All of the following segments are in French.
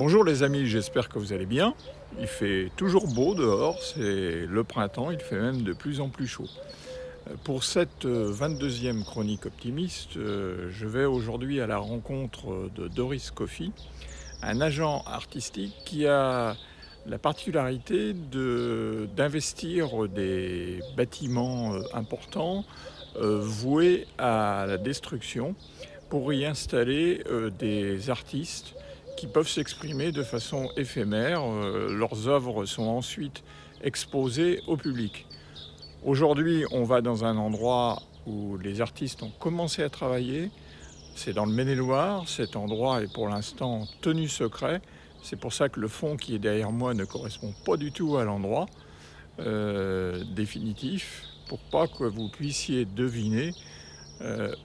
Bonjour les amis, j'espère que vous allez bien. Il fait toujours beau dehors, c'est le printemps, il fait même de plus en plus chaud. Pour cette 22e chronique optimiste, je vais aujourd'hui à la rencontre de Doris Coffey, un agent artistique qui a la particularité d'investir des bâtiments importants voués à la destruction pour y installer des artistes qui peuvent s'exprimer de façon éphémère. Leurs œuvres sont ensuite exposées au public. Aujourd'hui, on va dans un endroit où les artistes ont commencé à travailler. C'est dans le Maine-et-Loire. Cet endroit est pour l'instant tenu secret. C'est pour ça que le fond qui est derrière moi ne correspond pas du tout à l'endroit définitif, pour pas que vous puissiez deviner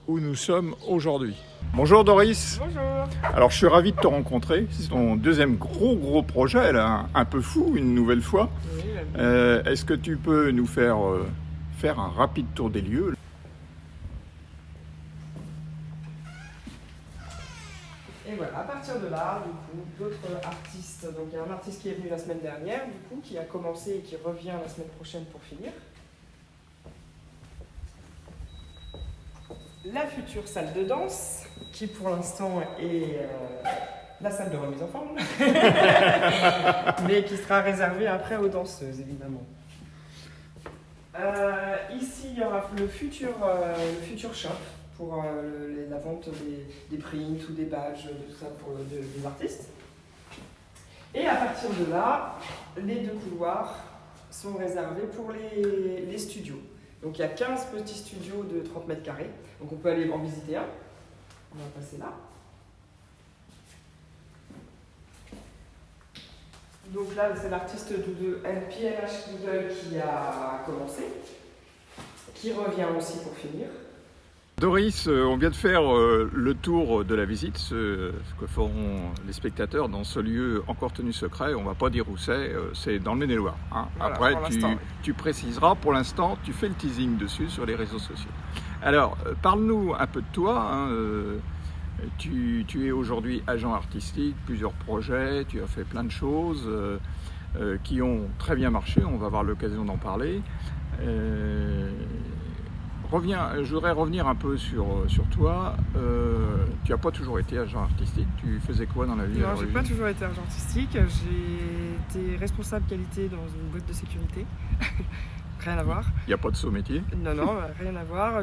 où nous sommes aujourd'hui. Bonjour Doris. Bonjour. Alors je suis ravi de te rencontrer. C'est ton deuxième gros projet, là, un peu fou, une nouvelle fois. Oui, Est-ce que tu peux nous faire un rapide tour des lieux? Et voilà, à partir de là, du coup, d'autres artistes. Donc il y a un artiste qui est venu la semaine dernière, du coup, qui a commencé et qui revient la semaine prochaine pour finir. La future salle de danse, qui pour l'instant est la salle de remise en forme, mais qui sera réservée après aux danseuses, évidemment. Ici, il y aura le futur shop pour la vente des prints ou des badges, tout ça pour des artistes. Et à partir de là, les deux couloirs sont réservés pour les studios. Donc il y a 15 petits studios de 30 mètres carrés. Donc on peut aller en visiter un. On va passer là. Donc là, c'est l'artiste de PNH Doodle qui a commencé, qui revient aussi pour finir. Doris, on vient de faire le tour de la visite, ce que feront les spectateurs dans ce lieu encore tenu secret. On ne va pas dire où c'est dans le Maine-et-Loire. Hein. Voilà, après, tu préciseras. Pour l'instant, tu fais le teasing dessus sur les réseaux sociaux. Alors, parle-nous un peu de toi. Hein. Tu es aujourd'hui agent artistique, plusieurs projets, tu as fait plein de choses qui ont très bien marché. On va avoir l'occasion d'en parler. Je voudrais revenir un peu sur toi. Tu n'as pas toujours été agent artistique. Tu faisais quoi dans la vie? Non, j'ai pas toujours été agent artistique. J'ai été responsable qualité dans une boîte de sécurité. Rien à voir. Il n'y a pas de saut métier? Non, rien à voir.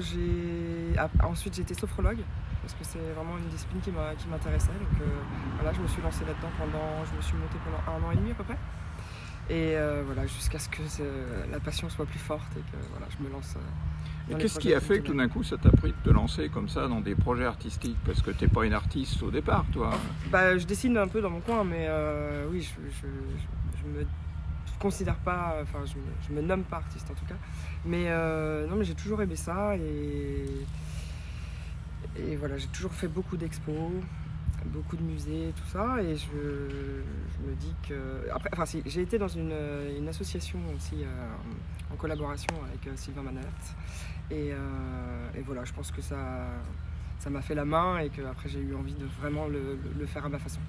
Ensuite, j'ai été sophrologue parce que c'est vraiment une discipline qui m'intéressait. Donc voilà, je me suis lancée là-dedans je me suis montée pendant 1 an et demi à peu près. Et voilà, jusqu'à ce que la passion soit plus forte et que voilà, je me lance. Et qu'est-ce qui a fait que tout d'un coup ça t'a pris de te lancer comme ça dans des projets artistiques? Parce que t'es pas une artiste au départ, toi. Je dessine un peu dans mon coin, mais oui, je me considère pas, enfin je me nomme pas artiste en tout cas. Mais non, mais j'ai toujours aimé ça et voilà, j'ai toujours fait beaucoup d'expos, beaucoup de musées, tout ça, et je me dis que après, enfin si, j'ai été dans une association aussi en collaboration avec Sylvain Manert, et voilà, je pense que ça m'a fait la main et que après j'ai eu envie de vraiment le faire à ma façon.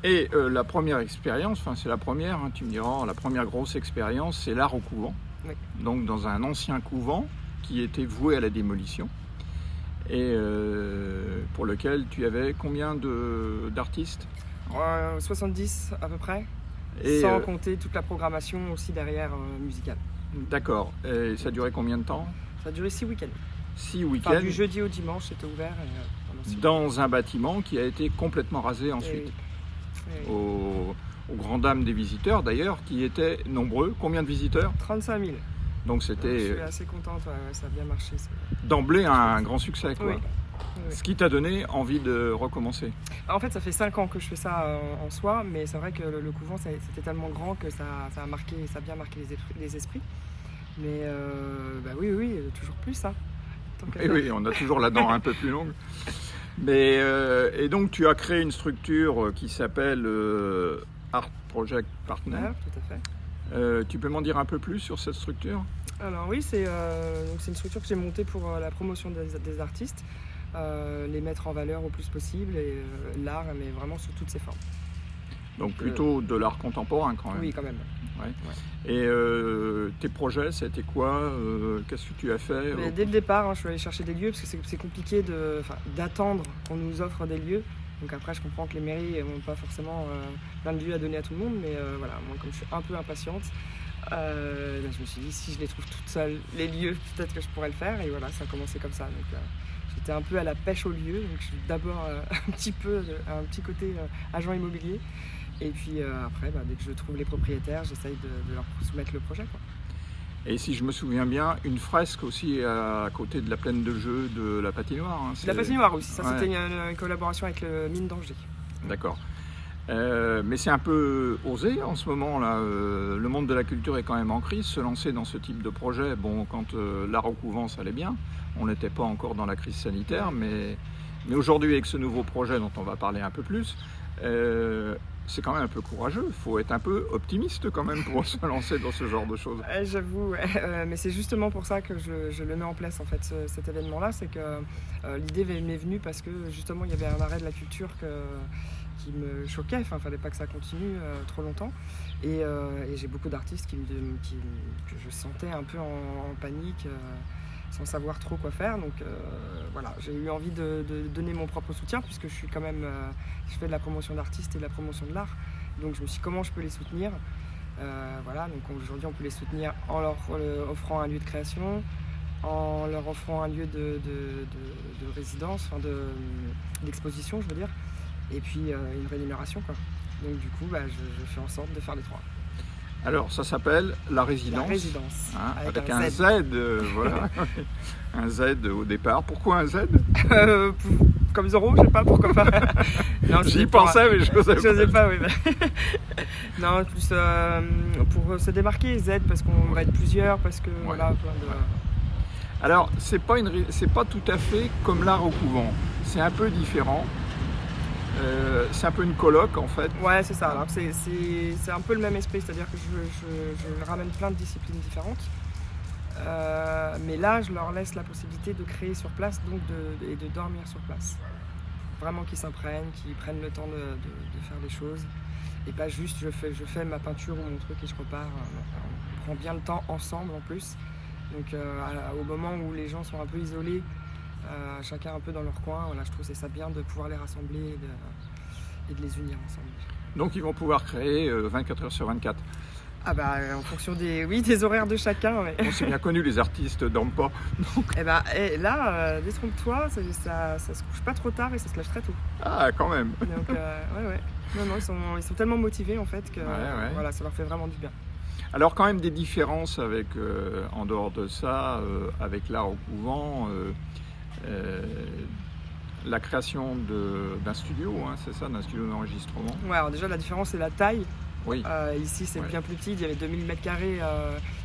Et la première expérience, enfin c'est la première, hein, tu me diras, la première grosse expérience, c'est l'art au couvent. Oui. Donc dans un ancien couvent qui était voué à la démolition. Et pour lequel tu avais combien d'artistes? 70 à peu près, et sans compter toute la programmation aussi derrière musicale. D'accord. Et ça a duré combien de temps? Ça a duré 6 week-ends. 6 week-ends. Enfin, du jeudi au dimanche, c'était ouvert. Dans un bâtiment qui a été complètement rasé ensuite. Oui. Aux grandes dames des visiteurs d'ailleurs, qui étaient nombreux. Combien de visiteurs? 35 000. Donc c'était. Je suis assez contente, ça a bien marché. D'emblée un grand succès, quoi. Oui. Ce qui t'a donné envie de recommencer. En fait, ça fait 5 ans que je fais ça en soi, mais c'est vrai que le couvent, c'était tellement grand que ça a bien marqué les esprits. Mais oui, toujours plus, hein. Oui, on a toujours la dent un peu plus longue. Mais, et donc, tu as créé une structure qui s'appelle Art Project Partner. Ouais, tout à fait. Tu peux m'en dire un peu plus sur cette structure? Alors oui, c'est une structure que j'ai montée pour la promotion des artistes. les mettre en valeur au plus possible, et l'art, mais vraiment sous toutes ses formes. Donc plutôt de l'art contemporain quand même. Oui, quand même. Ouais. Ouais. Et tes projets, c'était quoi? Qu'est-ce que tu as fait? Mais dès le départ, je suis allée chercher des lieux parce que c'est compliqué d'attendre qu'on nous offre des lieux. Donc après, je comprends que les mairies n'ont pas forcément plein de lieux à donner à tout le monde, mais voilà, moi comme je suis un peu impatiente, je me suis dit si je les trouve toutes seules, les lieux, peut-être que je pourrais le faire, et voilà, ça a commencé comme ça. Donc j'étais un peu à la pêche aux lieux, donc je suis d'abord un petit côté agent immobilier. Et puis après, dès que je trouve les propriétaires, j'essaye de leur soumettre le projet, quoi. Et si je me souviens bien, une fresque aussi à côté de la plaine de jeu de la patinoire. Hein, la patinoire aussi, ça ouais. C'était une collaboration avec le Mine d'Angers. D'accord. Mais c'est un peu osé en ce moment là. Le monde de la culture est quand même en crise. Se lancer dans ce type de projet, bon, quand l'art au couvent ça allait bien, on n'était pas encore dans la crise sanitaire, mais aujourd'hui avec ce nouveau projet dont on va parler un peu plus, c'est quand même un peu courageux. Il faut être un peu optimiste quand même pour se lancer dans ce genre de choses. J'avoue, mais c'est justement pour ça que je le mets en place en fait, cet événement-là. C'est que l'idée m'est venue parce que justement il y avait un arrêt de la culture qui me choquait. Enfin, il ne fallait pas que ça continue trop longtemps. Et j'ai beaucoup d'artistes que je sentais un peu en panique, sans savoir trop quoi faire. Donc voilà, j'ai eu envie de donner mon propre soutien puisque je suis quand même, je fais de la promotion d'artistes et de la promotion de l'art. Donc je me suis dit comment je peux les soutenir. Voilà, donc aujourd'hui on peut les soutenir en leur offrant un lieu de création, en leur offrant un lieu de résidence, enfin d'exposition je veux dire, et puis une rémunération, quoi. Donc du coup je fais en sorte de faire les trois. Alors, ça s'appelle La Résidence. La Résidence. Hein, avec un Z, voilà. Un Z au départ. Pourquoi un Z? Comme Zorro, je sais pas, pourquoi pas. J'y pensais, mais je n'osais pas. Oui. Non, plus pour se démarquer, Z, parce qu'on va être plusieurs, parce que voilà, plein de... Alors, c'est pas tout à fait comme l'art au couvent. C'est un peu différent. C'est un peu une colloque en fait. Ouais, c'est ça. Alors c'est un peu le même esprit, c'est-à-dire que je ramène plein de disciplines différentes. Mais là, je leur laisse la possibilité de créer sur place, donc et de dormir sur place. Vraiment qu'ils s'imprègnent, qu'ils prennent le temps de faire les choses. Et pas juste je fais ma peinture ou mon truc et je repars. On prend bien le temps ensemble en plus. Donc au moment où les gens sont un peu isolés, chacun un peu dans leur coin, voilà, je trouve que c'est ça bien de pouvoir les rassembler et de les unir ensemble. Donc ils vont pouvoir créer 24 heures sur 24. Ah en fonction des horaires de chacun. Ouais. On s'est bien connu, les artistes dorment pas. Donc... là, détrompe-toi, ça se couche pas trop tard et ça se lève très tôt. Ah, quand même. Donc ouais. Non, ils sont tellement motivés en fait que voilà, ça leur fait vraiment du bien. Alors quand même des différences avec, en dehors de ça, avec l'art au couvent, la création d'un studio, hein, c'est ça, d'un studio d'enregistrement. Ouais, alors déjà la différence c'est la taille. Oui. Ici c'est bien plus petit, il y avait 2000 m²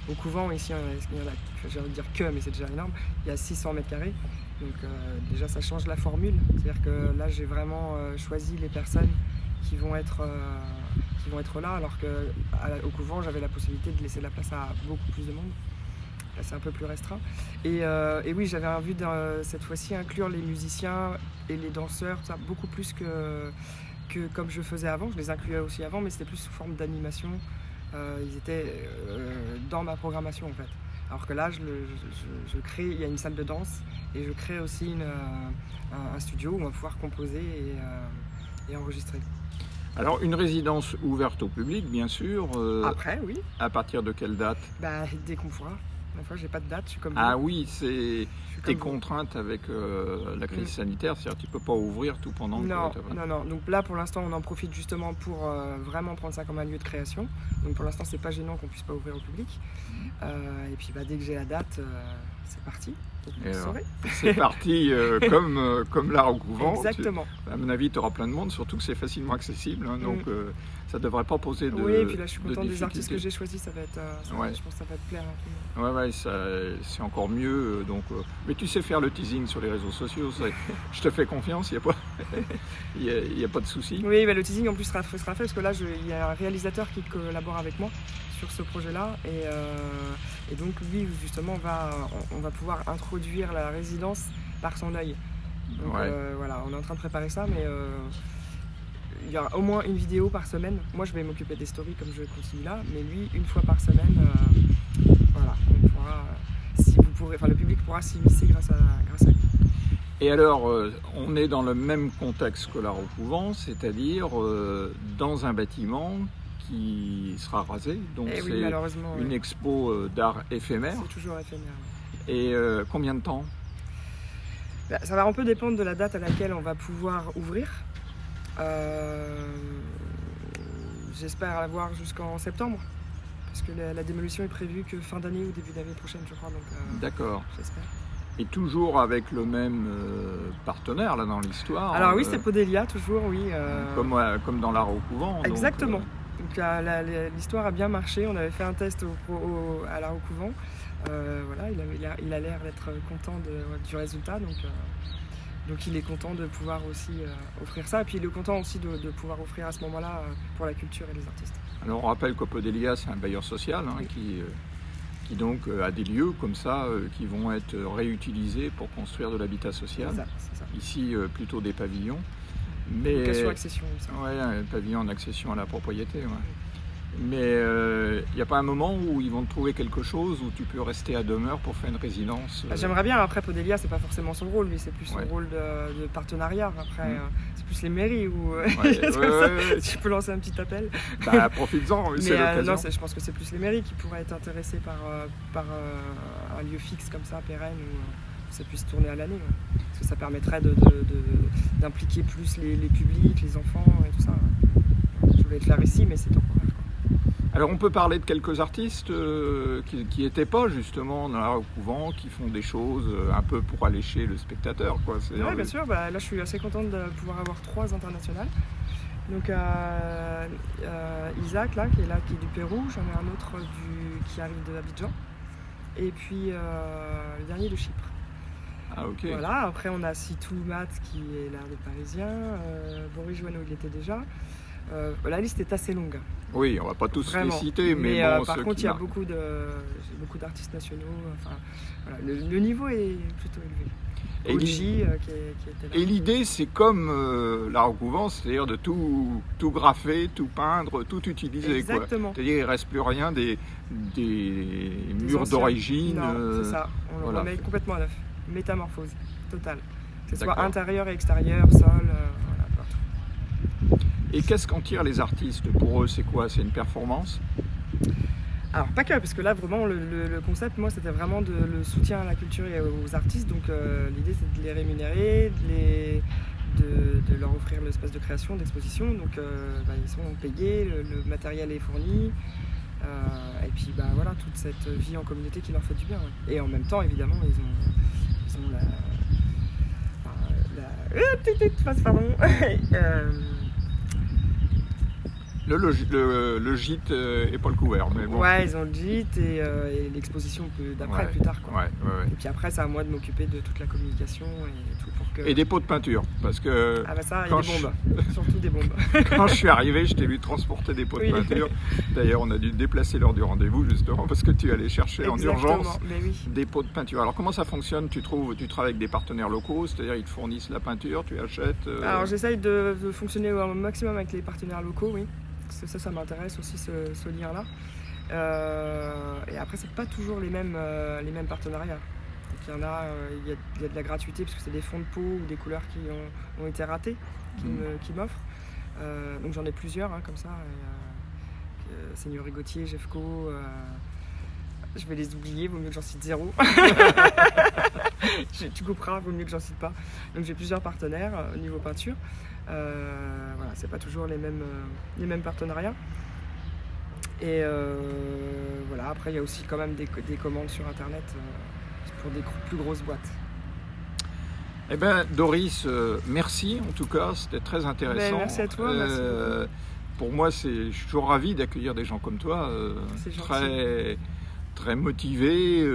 au couvent, ici il y en a, j'ai envie de dire mais c'est déjà énorme, il y a 600 m². Donc déjà ça change la formule, c'est-à-dire que là j'ai vraiment choisi les personnes qui vont être là, alors qu'au couvent j'avais la possibilité de laisser la place à beaucoup plus de monde. Là c'est un peu plus restreint. Et oui, j'avais envie cette fois-ci inclure les musiciens et les danseurs, ça, beaucoup plus que comme je faisais avant. Je les incluais aussi avant, mais c'était plus sous forme d'animation. Ils étaient dans ma programmation en fait. Alors que là, je crée, il y a une salle de danse et je crée aussi un studio où on va pouvoir composer et enregistrer. Alors, une résidence ouverte au public, bien sûr. Après, oui. À partir de quelle date? Dès qu'on pourra. Des fois, j'ai pas de date, je suis comme Ah vous. oui, c'est tes contraintes avec la crise sanitaire, c'est-à-dire que tu peux pas ouvrir tout pendant que Non. Donc là, pour l'instant, on en profite justement pour vraiment prendre ça comme un lieu de création. Donc pour l'instant, c'est pas gênant qu'on puisse pas ouvrir au public. Et puis dès que j'ai la date, c'est parti. C'est parti comme l'art au couvent. Exactement. À mon avis, tu auras plein de monde, surtout que c'est facilement accessible. Hein, donc ça ne devrait pas poser de Oui, et puis là, je suis contente des artistes que j'ai choisis. Ça va être, je pense que ça va te plaire. Ouais, c'est encore mieux. Mais tu sais faire le teasing sur les réseaux sociaux. Je te fais confiance, il n'y a pas de souci. Oui, le teasing en plus sera fait parce que là, il y a un réalisateur qui collabore avec moi sur ce projet-là. Et donc, lui, justement, on va pouvoir introduire la résidence par son œil. Donc Ouais. voilà, on est en train de préparer ça, mais il y aura au moins une vidéo par semaine. Moi, je vais m'occuper des stories comme je continue là, mais lui, une fois par semaine, voilà, on pourra, le public pourra s'immiscer grâce à lui. Et alors, on est dans le même contexte que l'art au couvent, c'est-à-dire dans un bâtiment qui sera rasé. Donc Et oui, c'est malheureusement, une expo d'art éphémère. c'est toujours éphémère. Et combien de temps? Bah, ça va un peu dépendre de la date à laquelle on va pouvoir ouvrir. J'espère l'avoir jusqu'en septembre, parce que la démolition est prévue que fin d'année ou début d'année prochaine, je crois. Donc, D'accord. j'espère. Et toujours avec le même partenaire là dans l'histoire. Alors oui, c'est Podelia, toujours, oui. Comme dans l'art au couvent. Exactement. Donc, l'histoire a bien marché. On avait fait un test à l'art au couvent. Voilà, il a l'air d'être content du résultat. Donc il est content de pouvoir aussi offrir ça. Et puis il est content aussi de pouvoir offrir à ce moment-là pour la culture et les artistes. Alors on rappelle qu'Opodelia, c'est un bailleur social Oui. qui donc a des lieux comme ça qui vont être réutilisés pour construire de l'habitat social. C'est ça. Ici, plutôt des pavillons. Mais Location-accession, ça. ouais, un pavillon en accession à la propriété. Ouais. Mais il n'y a pas un moment où ils vont te trouver quelque chose où tu peux rester à demeure pour faire une résidence J'aimerais bien. Après, Podelia, c'est pas forcément son rôle, lui, c'est plus son Ouais. rôle de partenariat. Après, c'est plus les mairies où Ouais. tu peux lancer un petit appel. Bah, profites-en, c'est l'occasion. Non, je pense que c'est plus les mairies qui pourraient être intéressées par un lieu fixe comme ça, pérenne, où ça puisse tourner à l'année. Ouais. Parce que ça permettrait d'impliquer plus les publics, les enfants et tout ça. Je voulais le faire ici, mais c'est temporaire. Alors on peut parler de quelques artistes qui n'étaient pas justement dans l'art au couvent, qui font des choses un peu pour allécher le spectateur. Oui, bien sûr. Là, je suis assez contente de pouvoir avoir 3 internationales. Donc Isaac, là, qui est du Pérou. J'en ai un autre qui arrive de Abidjan. Et puis le dernier de Chypre. Ah ok. Voilà, après on a Sitou Mat qui est là, des Parisiens. Boris Joanneau, il était déjà. La liste est assez longue. Oui, on va pas tous Vraiment. les citer, mais bon, par ceux contre, qui il y a marquent. beaucoup d'artistes nationaux. Enfin, voilà, le niveau est plutôt élevé. Et Oji, qui était là. Et l'idée, c'est comme l'art au couvent, c'est-à-dire de tout graffer, tout peindre, tout utiliser. Exactement. C'est-à-dire qu'il ne reste plus rien des murs anciens. d'origine. Non, c'est ça. On voilà. le remet complètement à neuf. Métamorphose totale. Que ce soit D'accord. intérieur et extérieur, sol, voilà, partout. Et qu'est-ce qu'en tirent les artistes? Pour eux, c'est quoi? C'est une performance? Alors pas que, parce que là vraiment le concept, moi, c'était vraiment le soutien à la culture et aux artistes. Donc l'idée, c'est de les rémunérer, de leur offrir l'espace de création, d'exposition. Donc ils sont payés, le matériel est fourni. Et puis voilà, toute cette vie en communauté qui leur fait du bien. Ouais. Et en même temps, évidemment, ils ont pardon. Le gîte est pas le couvert, mais bon. Ouais, ils ont le gîte et l'exposition d'après, Ouais. plus tard. Quoi. Ouais. Et puis après, c'est à moi de m'occuper de toute la communication et tout pour que... Et des pots de peinture, parce que Ah bah ça, il y quand a des bombes, surtout des bombes. quand je suis arrivé, je t'ai vu transporter des pots de Oui. peinture. D'ailleurs, on a dû déplacer l'heure du rendez-vous, justement, parce que tu allais chercher en Exactement, urgence mais oui. des pots de peinture. Alors comment ça fonctionne? Tu travailles avec des partenaires locaux, c'est-à-dire ils te fournissent la peinture, tu achètes Alors j'essaye de fonctionner au maximum avec les partenaires locaux, oui. Parce que ça m'intéresse aussi, ce lien-là. Et après, c'est pas toujours les mêmes partenariats. Donc, il y a de la gratuité, parce que c'est des fonds de peau ou des couleurs qui ont été ratées, qui m'offrent. Donc j'en ai plusieurs, comme ça. Seigneurie Gauthier, Jeffco... je vais les oublier, vaut mieux que j'en cite 0. Tu couperas, vaut mieux que j'en cite pas. Donc j'ai plusieurs partenaires au niveau peinture. Voilà, c'est pas toujours les mêmes partenariats. Et voilà, après il y a aussi quand même des commandes sur internet pour des plus grosses boîtes. Eh bien, Doris, merci en tout cas, c'était très intéressant. Merci à toi, merci beaucoup. Pour moi, je suis toujours ravi d'accueillir des gens comme toi, C'est gentil. très motivés,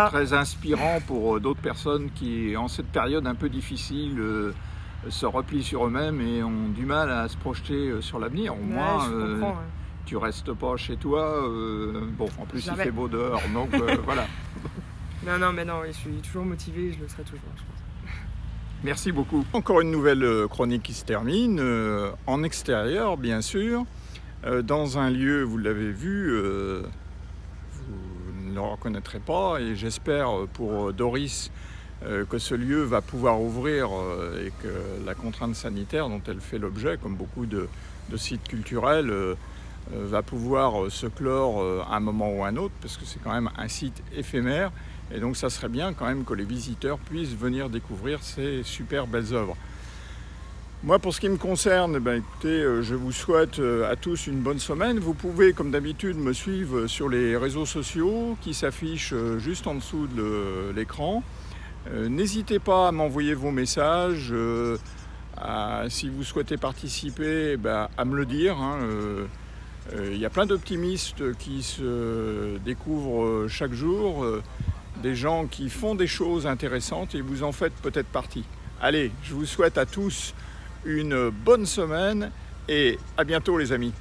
très inspirants pour d'autres personnes qui, en cette période un peu difficile, se replient sur eux-mêmes et ont du mal à se projeter sur l'avenir. Au moins, je comprends, ouais. tu restes pas chez toi. Bon, en plus, Jamais. il fait beau dehors, donc voilà. Non, mais non, je suis toujours motivée, je le serai toujours, je pense. Merci beaucoup. Encore une nouvelle chronique qui se termine, en extérieur bien sûr, dans un lieu, vous l'avez vu, vous ne le reconnaîtrez pas, et j'espère pour Doris que ce lieu va pouvoir ouvrir et que la contrainte sanitaire dont elle fait l'objet, comme beaucoup de sites culturels, va pouvoir se clore à un moment ou à un autre, parce que c'est quand même un site éphémère, et donc ça serait bien quand même que les visiteurs puissent venir découvrir ces super belles œuvres. Moi, pour ce qui me concerne, écoutez, je vous souhaite à tous une bonne semaine. Vous pouvez, comme d'habitude, me suivre sur les réseaux sociaux qui s'affichent juste en dessous de l'écran. N'hésitez pas à m'envoyer vos messages. Si vous souhaitez participer, à me le dire. Il y a plein d'optimistes qui se découvrent chaque jour, des gens qui font des choses intéressantes, et vous en faites peut-être partie. Allez, je vous souhaite à tous une bonne semaine et à bientôt les amis.